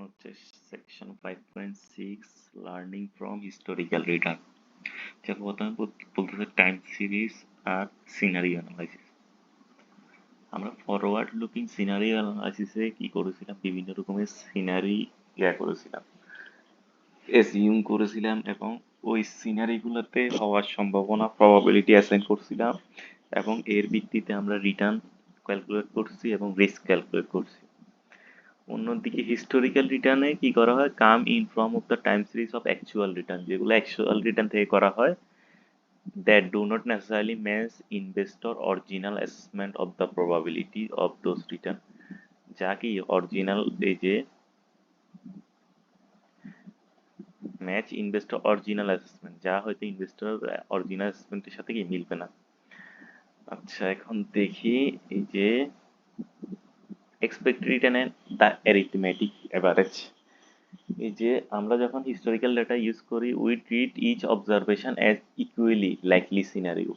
হচ্ছে section 5.6 learning from historical return. যা প্রথমে বলতেছে টাইম সিরিজ আর সিনারিও অ্যানালাইসিস। আমরা ফরওয়ার্ড লুকিং সিনারিও অ্যানালাইসিসে কি করেছিলাম, বিভিন্ন রকমের সিনারি করেছিলাম, এসিউম করেছিলাম এবং ওই সিনারিগুলোতে হওয়ার সম্ভাবনা প্রবাবিলিটি অ্যাসাইন করছিলাম এবং এর ভিত্তিতে আমরা রিটার্ন ক্যালকুলেট করছি এবং রিস্ক ক্যালকুলেট করছি। অন্যদিকে হিস্টোরিক্যাল রিটার্নে কি করা হয়, come in from of the time series of actual return, যেগুলো অ্যাকচুয়াল রিটার্ন থেকে করা হয়, that do not necessarily match investor original assessment of the probability of those return. যা কি অরিজিনাল, এই যে ম্যাচ ইনভেস্টর অরিজিনাল অ্যাসেসমেন্ট, যা হয়তো ইনভেস্টর অরিজিনাল অ্যাসেসমেন্টের সাথে কি মিলবে না। আচ্ছা, এখন দেখি এই যে expected return and the arithmetic average. এই যে আমরা যখন হিস্টোরিক্যাল ডাটা ইউজ করি, we treat each observation as equally likely scenario.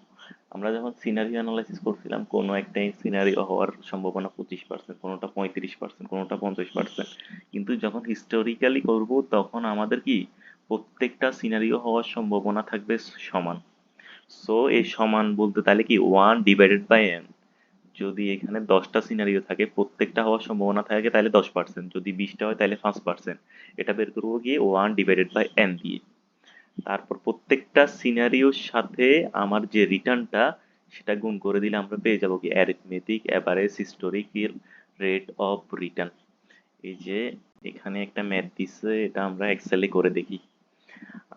আমরা যখন সিনারিও অ্যানালাইসিস করছিলাম, কোনো একটা সিনারিও হওয়ার সম্ভাবনা 25%, কোনোটা 35%, কোনোটা 50%, কিন্তু যখন হিস্টোরিক্যালি করব তখন আমাদের কি প্রত্যেকটা সিনারিও হওয়ার সম্ভাবনা থাকবে সমান। সো এই সমান বলতে তাহলে কি 1/n। যদি এখানে 10টা সিনারিও থাকে, প্রত্যেকটা হওয়ার সম্ভাবনা থাকে তাহলে 10%, যদি 20টা হয় তাহলে 5%। এটা বের করবো গিয়ে 1/n দিয়ে। তারপর প্রত্যেকটা সিনারিওর সাথে আমার যে রিটার্নটা, সেটা গুণ করে দিলে আমরা পেয়ে যাবো কি arithmetic average historical rate of return. এই যে এখানে একটা ম্যাথ দিচ্ছে, এটা আমরা এক্সেলে করে দেখি।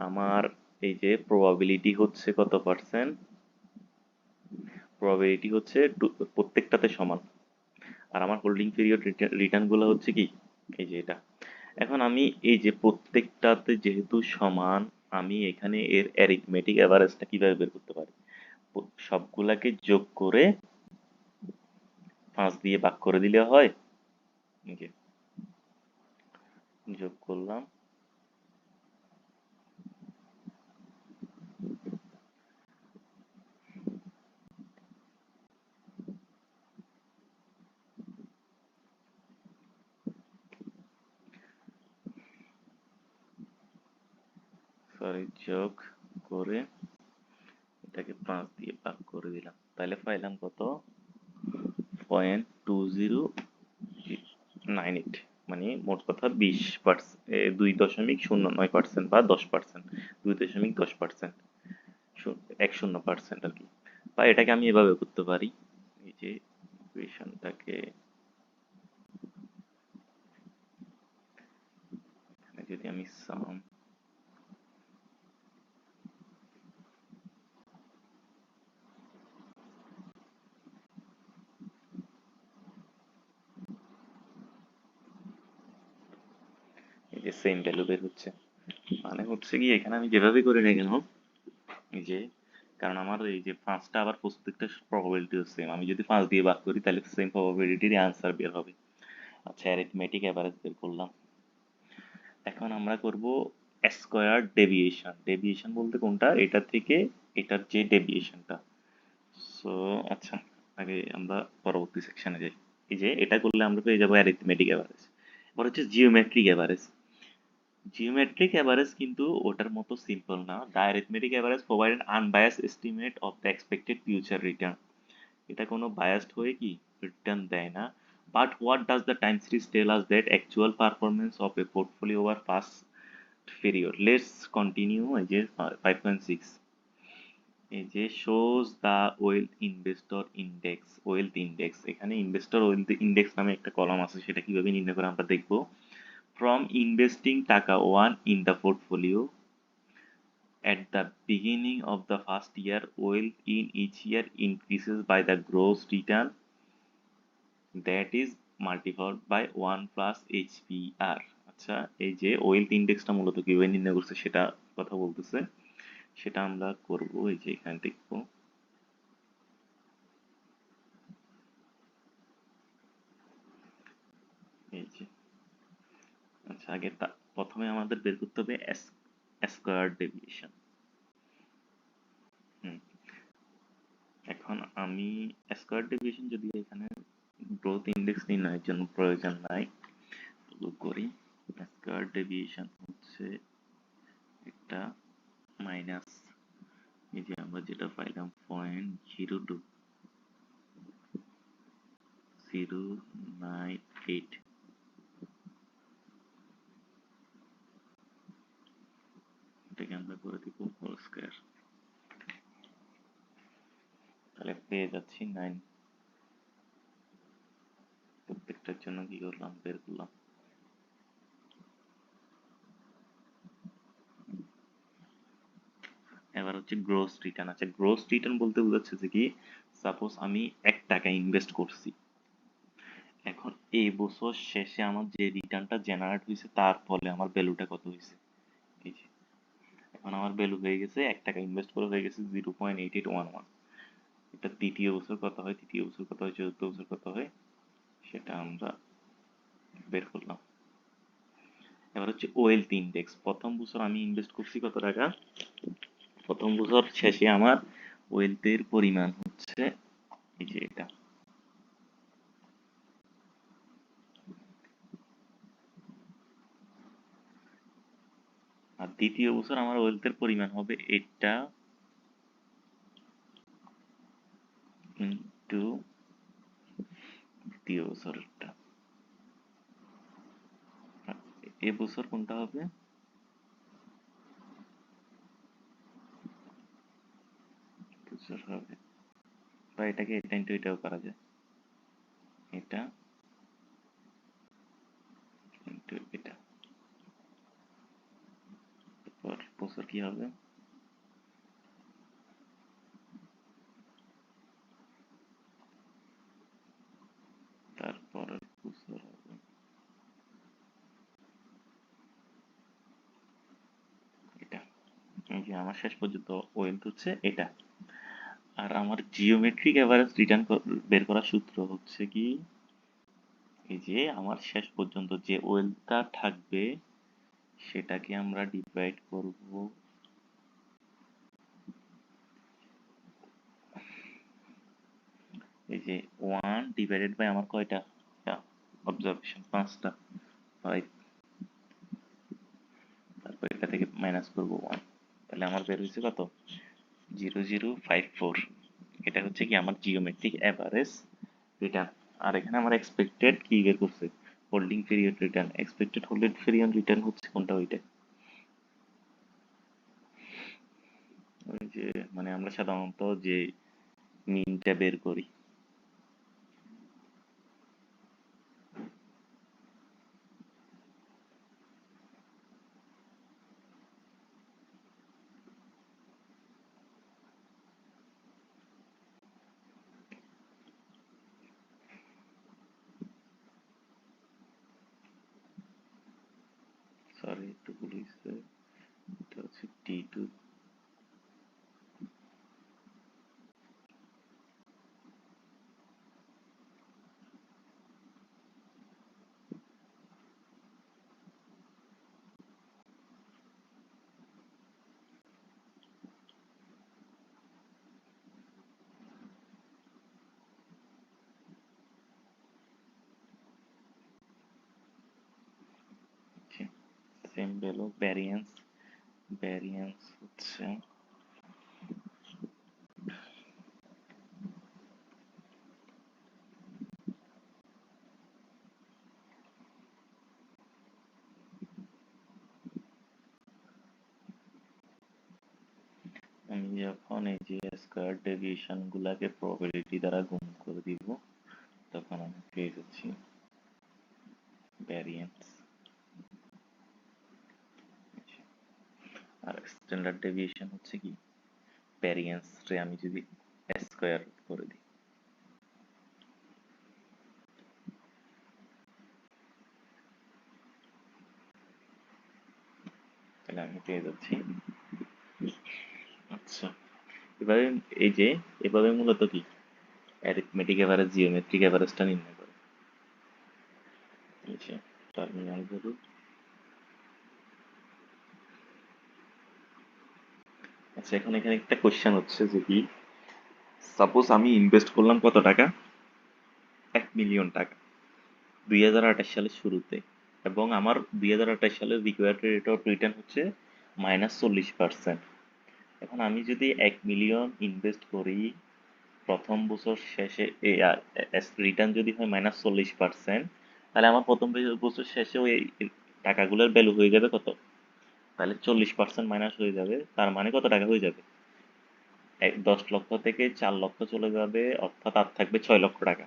আমার এই যে প্রবাবিলিটি হচ্ছে কত পার্সেন্ট, প্রবাবিলিটি হচ্ছে প্রত্যেকটাতে সমান, আর আমার হোল্ডিং পিরিয়ড রিটার্ন গুলো হচ্ছে কি এই যে এটা। এখন আমি এই যে প্রত্যেকটাতে যেহেতু সমান, আমি এখানে এর অ্যারিথমেটিক অ্যাভারেজটা কিভাবে বের করতে পারি, সবগুলাকে যোগ করে 5 দিয়ে ভাগ করে দিলে হয়। এই যে যোগ করলাম, সরি যোগ করে এটাকে 5 দিয়ে ভাগ করে দিলাম, তাহলে পাইলাম কত, 0.2098, মানে মোট কথা 20%, 2.09% বা 10%, 2.10%, 10% আর কি। বা এটাকে আমি এভাবে করতে পারি, এই যে ইকুয়েশনটাকে যদি আমি সাম, এই যে সেম ভ্যালু বের হচ্ছে, মানে হচ্ছে কি এখানে আমি যেভাবে করি না কেন, এই যে কারণ আমার এই যে পাঁচটা আবার প্রত্যেকটা প্রবাবিলিটি সেম, আমি যদি 5 দিয়ে ভাগ করি তাহলে সেম প্রবাবিলিটির আনসার বের হবে। আচ্ছা, অ্যারিথমেটিক অ্যাভারেজ বের করলাম। এখন আমরা করব স্কয়ার ডেভিয়েশন। ডেভিয়েশন বলতে কোনটা, এটা থেকে এটার যে ডেভিয়েশনটা। সো আচ্ছা, আগে আমরা পরবর্তী সেকশনে যাই। এই যে এটা করলে আমরা পেয়ে যাবো অ্যারিথমেটিক অ্যাভারেজ। এবার হচ্ছে জিওমেট্রিক অ্যাভারেজ। জিওমেট্রিক অ্যাভারেজ কিন্তু ওটার মতো সিম্পল না। The arithmetic average provide an unbiased estimate of the expected future return. এটা কোনো বায়াসড হয়ে কি রিটার্ন দেয় না। But what does the time series tell us that actual performance of a portfolio over past period. Let's continue. এই যে 5.6, এই যে shows the wealth investor index, wealth index. এখানে ইনভেস্টর ওয়েলথ ইন্ডেক্স নামে একটা কলাম আছে, সেটা কিভাবে নির্ণয় করে আমরা দেখবো। ফ্রম ইনভেস্টিং টাকা one in the portfolio at the beginning of the first year, wealth in each year increases by the gross return that is multiplied by 1 plus HPR। আচ্ছা, এই যে ওয়েলথ ইন্ডেক্সটা মূলত কিভাবে নির্ণয় করছে সেটা কথা বলতেছে, সেটা আমরা করব। এই যে এখানে দেখবো, এই যে আচ্ছা, আগে প্রথমে আমাদের বের করতে হবে স্কয়ার ডেভিয়েশন। হুম, এখন আমি স্কয়ার ডেভিয়েশন যদি এখানে গ্রোথ ইন্ডেক্স নির্ণয়ের জন্য প্রয়োজন নাই, শুরু করি। স্কয়ার ডেভিয়েশন হচ্ছে একটা মাইনাস, এই যে আমরা যেটা পাইলাম 0.02098, এটাকে আমরা করে দিব হোল স্কয়ার, তাহলে পেয়ে যাচ্ছি 9। প্রত্যেকটার জন্য কি করলাম, বের করলাম। এবার হচ্ছে গ্রোস রিটার্ন। আচ্ছা, গ্রোস রিটার্ন বলতে বোঝাচ্ছে যে কি, সাপোজ আমি 1 টাকা ইনভেস্ট করছি, এখন এই বছর শেষে আমার যে রিটার্নটা জেনারেট হয়েছে তার ফলে আমার ভ্যালুটা কত হয়েছে, এই যে এখন আমার ভ্যালু হয়ে গেছে 1 টাকা ইনভেস্ট করে হয়ে গেছে 0.8811। এটা তৃতীয় বছর কত হয়, তৃতীয় বছর কত হয়, চতুর্থ বছর কত হয়, সেটা আমরা বের করলাম। এবার হচ্ছে ওয়েলথ ইন্ডেক্স। প্রথম বছর আমি ইনভেস্ট করছি কত টাকা, প্রথম বছর শেষে আমার ওয়েলথের পরিমাণ হচ্ছে এই যে এটা, আর দ্বিতীয় বছর আমার ওয়েলথের পরিমাণ হবে এটা ইন্টু দ্বিতীয় বছরটা। এ বছর কোনটা হবে, বছর হবে, বা এটাকে এটা ইন্টু এটাও করা যায়, এটা ইন্টু এটা, তারপর বছর কি হবে, তারপরের বছর হবে এটা। এই যে আমার শেষ পর্যন্ত ওয়েলথ হচ্ছে এটা। আর আমার জিওমেট্রিক এভারেজ রিটার্ন বের করার সূত্র হচ্ছে কি, এই যে আমার শেষ পর্যন্ত যে ওয়েলথটা থাকবে সেটাকে আমরা ডিভাইড করব এই যে 1 / আমার কয়টা অবজারভেশন, 5টা, 5, তারপর এটা থেকে মাইনাস করব 1, তাহলে আমার বের হয়েছে কত, 0054। এটা হচ্ছে কি আমার জিওমেট্রিক এভারেজ রিটার্ন। আর এখানে আমার এক্সপেক্টেড কি বের করছে, holding period return. Expected holding period return হচ্ছে কোনটা, ওইটা, ওই যে মানে আমরা সাধারণত যে মিনটা বের করি। সরি একটু ভুল হয়েছে, এটা হচ্ছে T2। Same value variance, variance হচ্ছে আমি যখন এই যে স্কয়ার ডেভিয়েশন গুলাকে প্রবাবিলিটি দ্বারা গুণ করে দিব তখন আমি পেয়ে যাচ্ছি ভ্যারিয়েন্স। আর স্ট্যান্ডার্ড ডেভিয়েশন হচ্ছে কি, ভ্যারিয়েন্স রে আমি যদি স্কয়ার করে দিই তাহলে আমি পেয়ে যাচ্ছি। আচ্ছা, এবারে এই যে এভাবে মূলত কি অ্যারিথমেটিক এভারেজ জিওমেট্রিক এভারেজটা নির্ণয় করে। এই যে টার্মিনাল ভ্যালু। আচ্ছা, এখন এখানে একটা কোশ্চেন হচ্ছে যে কি, সাপোজ আমি ইনভেস্ট করলাম কত টাকা, 1 মিলিয়ন টাকা 2028 সালের শুরুতে। এবং আমার 2028 সালের রিকোয়ার্ড রেট অফ রিটার্ন হচ্ছে -40%। এখন আমি যদি 1 মিলিয়ন ইনভেস্ট করি, প্রথম বছর শেষে রিটার্ন যদি হয় -40%, তাহলে আমার প্রথম বছর শেষে ওই টাকাগুলোর ভ্যালু হয়ে যাবে কত? তাহলে 40% মাইনাস হয়ে যাবে, তার মানে কত টাকা হয়ে যাবে? 10 লক্ষ থেকে 4 লক্ষ চলে যাবে, অর্থাৎ আর থাকবে 6 লক্ষ টাকা।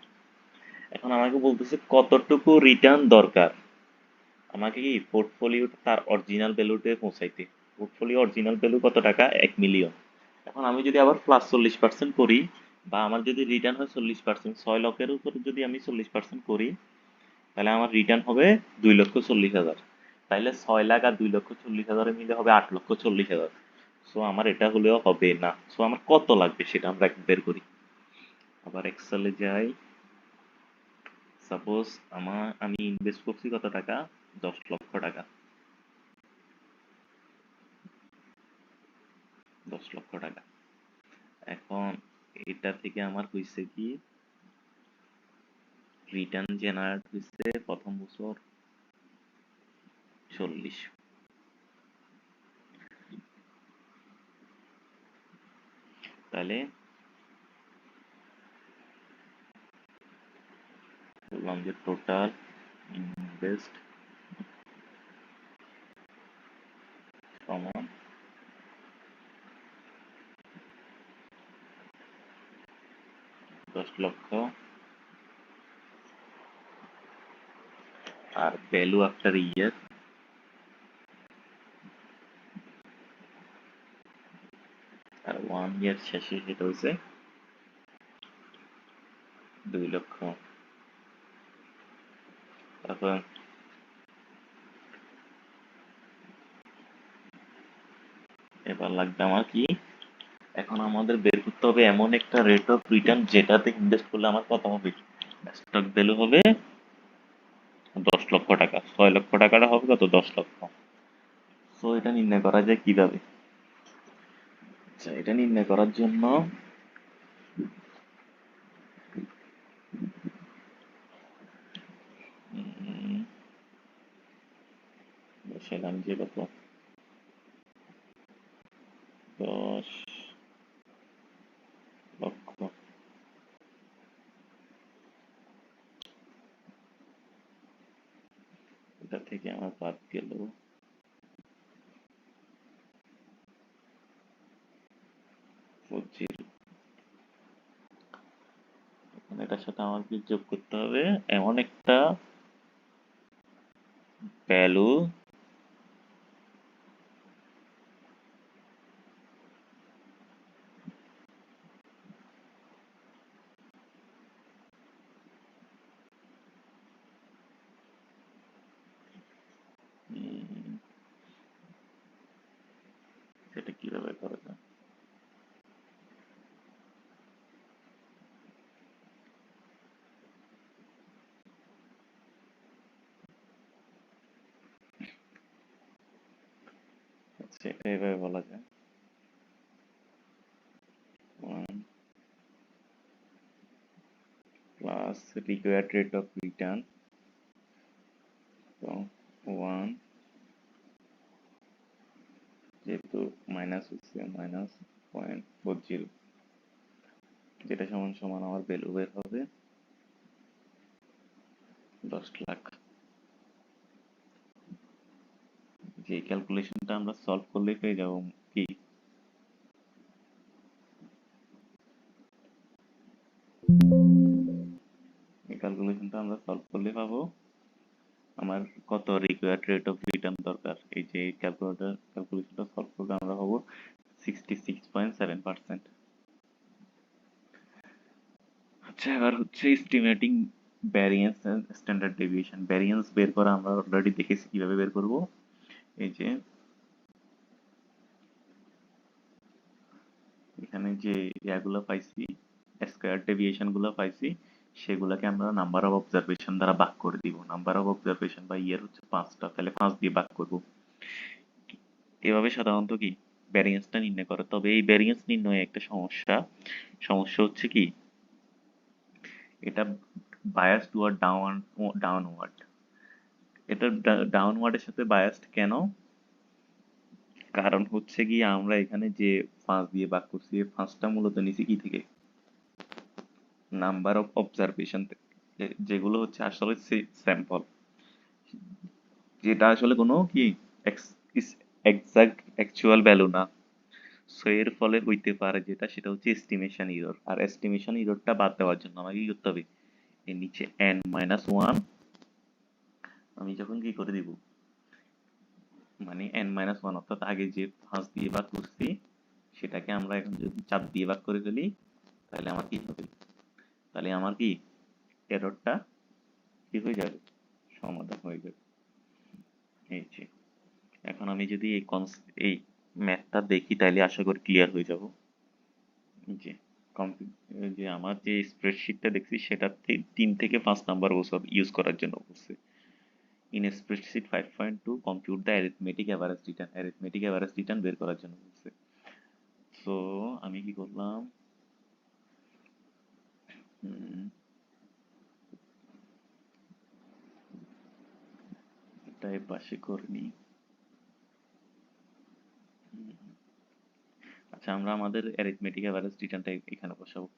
এখন আমাকে বলতেছে কতটুকু রিটার্ন দরকার আমাকে কি পোর্টফোলিও তার অরিজিনাল ভ্যালুতে পৌঁছাইতে। পোর্টফোলিও অরিজিনাল ভ্যালু কত টাকা? 1 মিলিয়ন। এখন আমি যদি আবার +40% করি, বা আমার যদি রিটার্ন হয় 40%, 6 লক্ষের উপর যদি আমি 40% করি, তাহলে আমার রিটার্ন হবে 2,40,000। তাইলে 6 লাখ আর 2,40,000 মিলে হবে 8,40,000। সো আমার এটা হলেও হবে না। সো আমার কত লাগবে সেটা আমরা বের করি। আবার এক্সেলে যাই। সাপোজ আমি ইনভেস্ট করছি কত টাকা? 10 লক্ষ টাকা। 10 লক্ষ টাকা। এখন এটা থেকে আমার হয়েছে কি, রিটার্ন জেনারেট হয়েছে প্রথম বছর 40। তাহলে বললাম যে টোটাল ইনভেস্ট সমান 10 লক্ষ, আর ভ্যালু আফটার ইয়ার, আর 1 ইয়ার শেষে সেটা হয়েছে 2 লক্ষ। তারপর এবার লাগবে আমার কি, এখন আমাদের বের করতে হবে এমন একটা রেট অফ রিটার্ন যেটাতে ইনভেস্ট করলে আমার কত হবে। স্টক ভ্যালু হবে 10 লক্ষ টাকা, 6 লক্ষ টাকাটা হবে কত? 10 লক্ষ। সো এটা নির্ণয় করা যায় কিভাবে? আচ্ছা, এটা নির্ণয় করার জন্য সেলাম যে কত, 10 লক্ষ, এটা থেকে আমার বাদ গেল 40। এখন এটার সাথে আমাকে যোগ করতে হবে এমন একটা ভ্যালু সেটা কিভাবে করা যায়। সেটা এভাবে বলা যায়, 1 plus required rate of return, 1 যেহেতু মাইনাস হচ্ছে -0.40, যেটা সমান সমান আমার ভ্যালু বের হবে 10 লাখ। যে ক্যালকুলেশনটা আমরা সলভ করলে পেয়ে যাবো কি, এই ক্যালকুলেশনটা আমরা সলভ করলে পাবো আমার কত রিকোয়ার্ড রেট অফ রিটার্ন দরকার। এই যে ক্যালকুলেশনটা সলভ করলে আমরা পাবো 66.7%। আচ্ছা, এবার হচ্ছে estimating variance and standard deviation. Variance বের করা আমরা অলরেডি দেখেছি কিভাবে বের করব। এই যে এখানে যে ইয়াগুলো পাইছি, স্কয়ার ডেভিয়েশন গুলো পাইছি, সেগুলোকে আমরা নাম্বার অফ অবজারভেশন দ্বারা ভাগ করে দিব। নাম্বার অফ অবজারভেশন বা ইয়ার হচ্ছে 5টা, তাহলে 5 দিয়ে ভাগ করব। এভাবে সাধারণত কি ভ্যারিয়েন্সটা নির্ণয় করে। তবে এই ভ্যারিয়েন্স নির্ণয়ে একটা সমস্যা, সমস্যা হচ্ছে কি এটা বায়াস টুয়ার্ড ডাউনওয়ার্ড। এটা ডাউনওয়ার্ডের সাথে বায়াসড কেন? কারণ হচ্ছে কি আমরা এখানে যে 5 দিয়ে ভাগ করছি এই 5টা মূলত নিচে কি থেকে, নাম্বার অফ অবজারভেশন থেকে, যেগুলো হচ্ছে আসলে স্যাম্পল, যেটা আসলে কোনো কি এক্সাক্ট অ্যাকচুয়াল ভ্যালু না। সো এর ফলে হইতে পারে যেটা সেটা হচ্ছে এস্টিমেশন ইরর, আর এস্টিমেশন ইররটা বাদ দেওয়ার জন্য আমাকে কি করতে হবে, এর নিচে n-1 আমি যখন কি করে দিব, মানে n-1 অর্থাৎ আগে যে 5 দিয়ে ভাগ করছি সেটাকে আমরা এখন যদি 4 দিয়ে ভাগ করে ফেলি তাহলে আমার কি হবে, তাহলে আমার কি এররটা কি হয়ে যাবে, সমাধান হয়ে যাবে। এই যে এখন আমি যদি এই ম্যাথটা দেখি তাহলে আশা করি ক্লিয়ার হয়ে যাব। যে যে আমার যে স্প্রেডশিটটা দেখছি সেটা 3 থেকে 5 নাম্বার বছর ইউজ করার জন্য বলছে। In spreadsheet 5.2 compute the arithmetic average return বের করার জন্য বলছে। সো আমি কি করলাম, এটা এর পাশে করে নিই। আচ্ছা আমরা আমাদের অ্যারিথমেটিক অ্যাভারেজ রিটার্নটা এখানে বসাবো,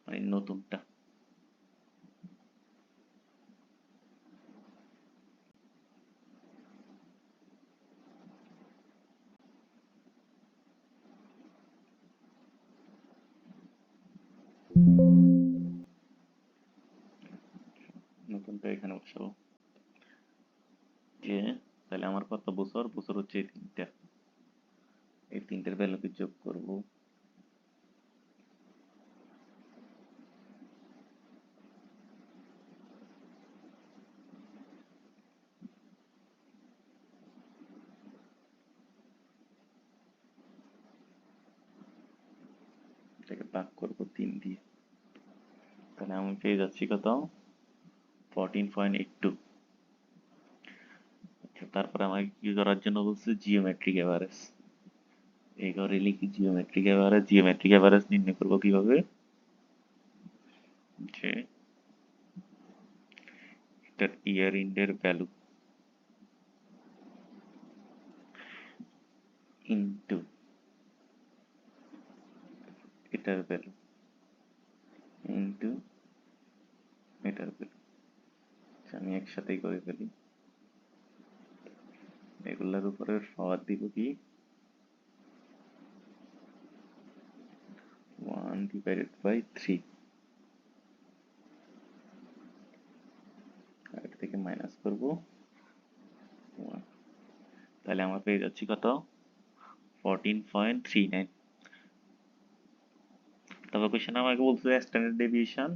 মানে নতুনটা। নতুনটা এখানে বসাবো। যে তাহলে আমার কত বছর, বছর হচ্ছে এই তিনটা, এই তিনটের ভ্যালুকে যোগ করব। এটাকে ভাগ করবো 3 দিয়ে, তাহলে আমি পেয়ে যাচ্ছি কত, 14.82। আচ্ছা তারপরে আমাকে কি করার জন্য বলছে, জিওমেট্রিক এভারেজ। এই ঘরে লিখি জিওমেট্রিক এভারেজ। জিওমেট্রিক এভারেজ নির্ণয় করবো কিভাবে, যে এটার ইয়ার ইন্ডের ভ্যালু ইনটু এটার ভ্যালু ইনটু এটার ভ্যালু। আমি একসাথেই করে ফেলি, এগুলার উপরে পাওয়ার দিব কি 1/3, আর এটা থেকে মাইনাস করবো 1, তাহলে আমার পেয়ে যাচ্ছি কত, 14.39। তারপর কোশ্চেন আমাকে বলছে standard deviation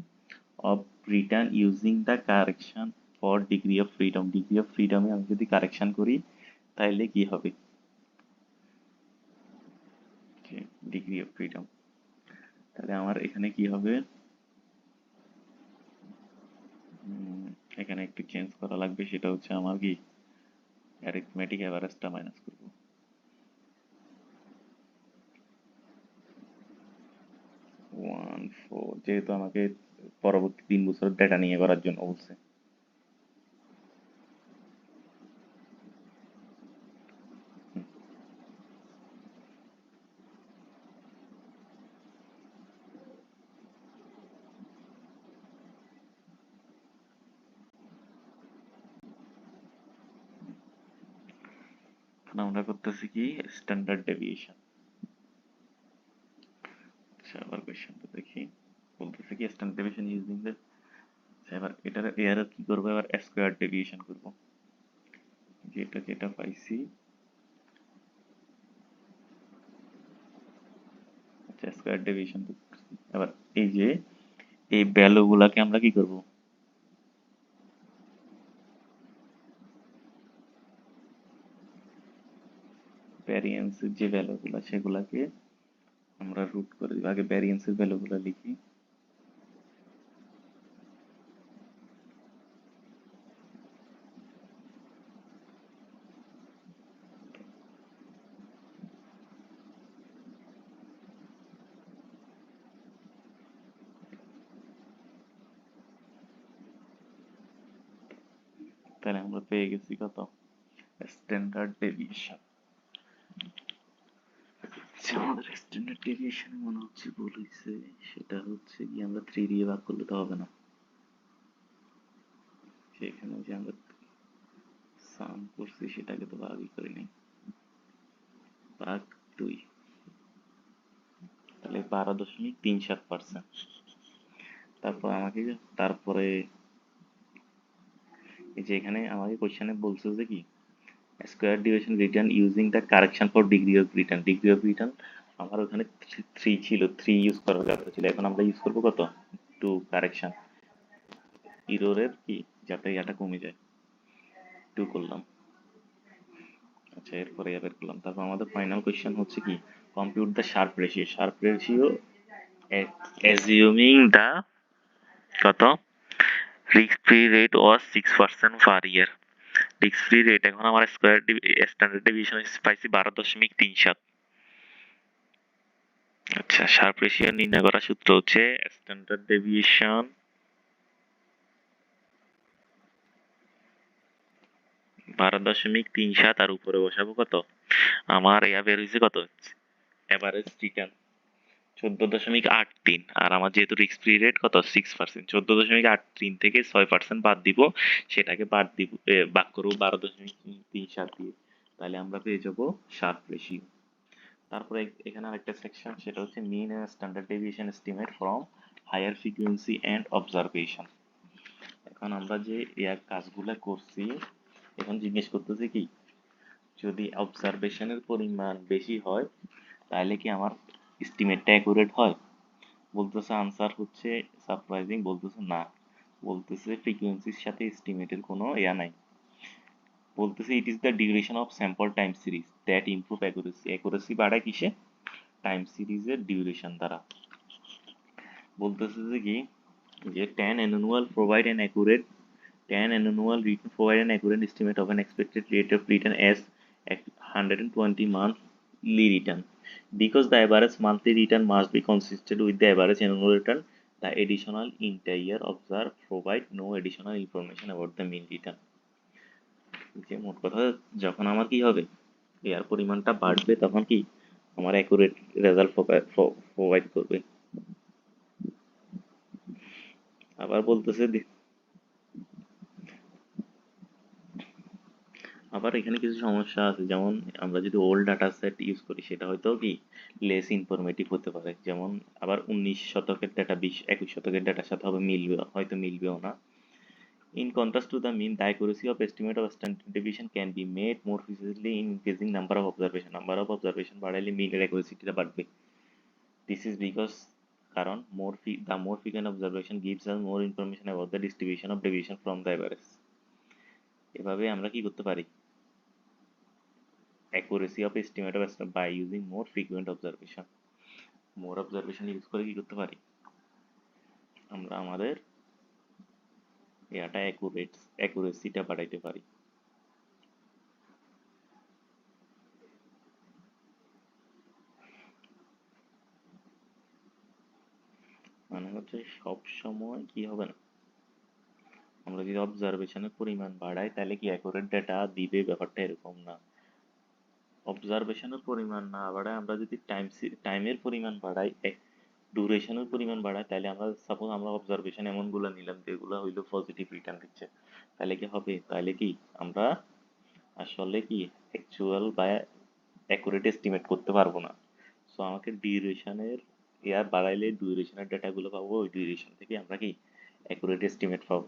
of return using the correction for degree of freedom. Degree of ফ্রিডমে আমি যদি কারেকশন করি তাহলে কি হবে, ডিগ্রি অফ ফ্রিডম, তাহলে আমার এখানে কি হবে, এখানে একটু চেঞ্জ করা লাগবে, সেটা হচ্ছে আমার কি অ্যারিথমেটিক অ্যাভারেজটা মাইনাস করব। 1.4 যেহেতু আমাকে পরবর্তী 3 বছর ডেটা নিয়ে করার জন্য বলছে। এখন আমরা করতেছি কি স্ট্যান্ডার্ড ডেভিয়েশন। আচ্ছা আবার কোয়েশ্চেনটা দেখি, বলতেছে কি স্ট্যান্ডার্ড ডেভিয়েশন ইউজিং দ্য, এবার এটার এর কি করবো, এবার স্কোয়ার ডেভিয়েশন করব, যেটা যেটা পাইছি। আচ্ছা স্কোয়ার ডেভিয়েশন, এবার এই যে এই ভ্যালু গুলাকে আমরা কি করব, ভ্যারিয়েন্সের যে ভ্যালু গুলা সেগুলাকে আমরা রুট করে দিব। আগে ভ্যারিয়েন্সের ভ্যালু গুলা লিখি, তাহলে আমরা পেয়ে গেছি কত স্ট্যান্ডার্ড ডেভিয়েশন। আমাদের স্ট্যান্ডার্ড ডেভিয়েশন মনে হচ্ছে ভুল হয়েছে, সেটা হচ্ছে কি আমরা 3 দিয়ে ভাগ করলে তো হবে না, সেখানে যে আমরা সাম করছি সেটাকে তো ভাগই করি নাই, ভাগ 2, তাহলে 12.37%। তারপর আমাকে তারপরে এই যে এখানে আমাকে কোশ্চেনে বলছে যে কি square division return using the correction for degree of return. Degree of return আমার ওখানে 3 ছিল, 3 ইউজ করার কথা ছিল, এখন আমরা ইউজ করবো কত 2 কারেকশন ইরোরের কি যাতে ইয়াটা কমে যায়, 2 করলাম। আচ্ছা এরপরে বের করলাম। তারপর আমাদের ফাইনাল কোয়েশ্চেন হচ্ছে কি compute the Sharpe ratio. Sharpe ratio assuming the কত risk free rate was 6% per year. Risk free rate এখন আমার স্ট্যান্ডার্ড ডেভিয়েশন পাইছি 12.37। আচ্ছা শার্প রেশিও নির্ণয় করার সূত্র হচ্ছে স্ট্যান্ডার্ড ডেভিয়েশন 12.37 আর উপরে বসাবো কত আমার ইয়া বের হয়েছে কত এভারেজ রিটার্ন 14.83, আর আমার যেহেতু রিস্ক ফ্রি রেট কত 6%, 14.83 থেকে 6% বাদ দিব, সেটাকে বাদ দিব ভাগ করবো 12.37 দিয়ে, তাহলে আমরা পেয়ে যাবো শার্প রেশিও। তারপরে এখানে আরেকটা সেকশন, সেটা হচ্ছে mean and standard deviation estimate from higher frequency and observation. এখন আমরা যে ইয়ার কাজগুলা করছি, এখন জিজ্ঞেস করতেছে কি যদি অবজারভেশনের পরিমাণ বেশি হয় তাহলে কি আমার এস্টিমেটটা অ্যাকুরেট হয়? বলতেছে আনসার হচ্ছে সারপ্রাইজিং, বলতেছে না, বলতেছে ফ্রিকোয়েন্সির সাথে এস্টিমেটের কোনো ইয়া নাই, বলতেছে it is the duration of sample time series that improve accuracy. Accuracy বাড়ায় কিসে? টাইম সিরিজের ডিউরেশন দ্বারা। বলতেছে যে কি যে tan annual provide an accurate tan annual return provide an accurate estimate of an expected rate of return as at 120 monthly return. Because the average monthly return must be consistent with the average annual return, the additional interior observed provide no additional information about the mean return. যে মোট কথা যখন আমার কি হবে এর পরিমাণটা বাড়বে তখন কি আমার অ্যাকুরেট রেজাল্ট প্রোভাইড করবে। আবার বলতেছে আবার এখানে কিছু সমস্যা আছে, যেমন আমরা যদি ওল্ড ডাটা সেট ইউজ করি সেটা হয়তো কি লেস ইনফরমেটিভ হতে পারে, যেমন আবার 19 শতকের ডাটা 21 শতকের ডাটার সাথে হবে মিলবে, হয়তো মিলবেও না। In contrast to the mean, the accuracy of estimate of standard deviation can be made more precisely in increasing number of observation. Number of observation বাড়াইলে মিনের accuracy টা বাড়বে। This is because কারণ the more frequent observation gives us more information about the distribution of deviation from the average. এভাবে আমরা কি করতে পারি accuracy of estimate of by using more frequent observation. More observation use করে কি করতে পারি আমরা আমাদের এটা অ্যাকুরেসিটা বাড়াইতে পারি। মানে হচ্ছে সব সময় কি হবে না, আমরা যদি অবজারভেশনের পরিমাণ বাড়াই তাহলে কি অ্যাকুরেট ডেটা দিবে, ব্যাপারটা এরকম না। অবজারভেশনের পরিমাণ না বাড়ায় আমরা যদি টাইমের পরিমাণ বাড়াই, ডিউরেশনের পরিমাণ বাড়ায়, তাহলে আমরা সাপোজ আমরা অবজারভেশন এমনগুলো নিলাম যেগুলো হইলো পজিটিভ রিটার্ন দিচ্ছে, তাহলে কি হবে, তাহলে কি আমরা আসলে কি অ্যাকচুয়াল বা অ্যাকুরেট এস্টিমেট করতে পারবো না। সো আমাকে ডিউরেশনের বাড়াইলে ডিউরেশনের ডেটাগুলো পাবো, ওই ডিউরেশন থেকে আমরা কি অ্যাকুরেট এস্টিমেট পাবো।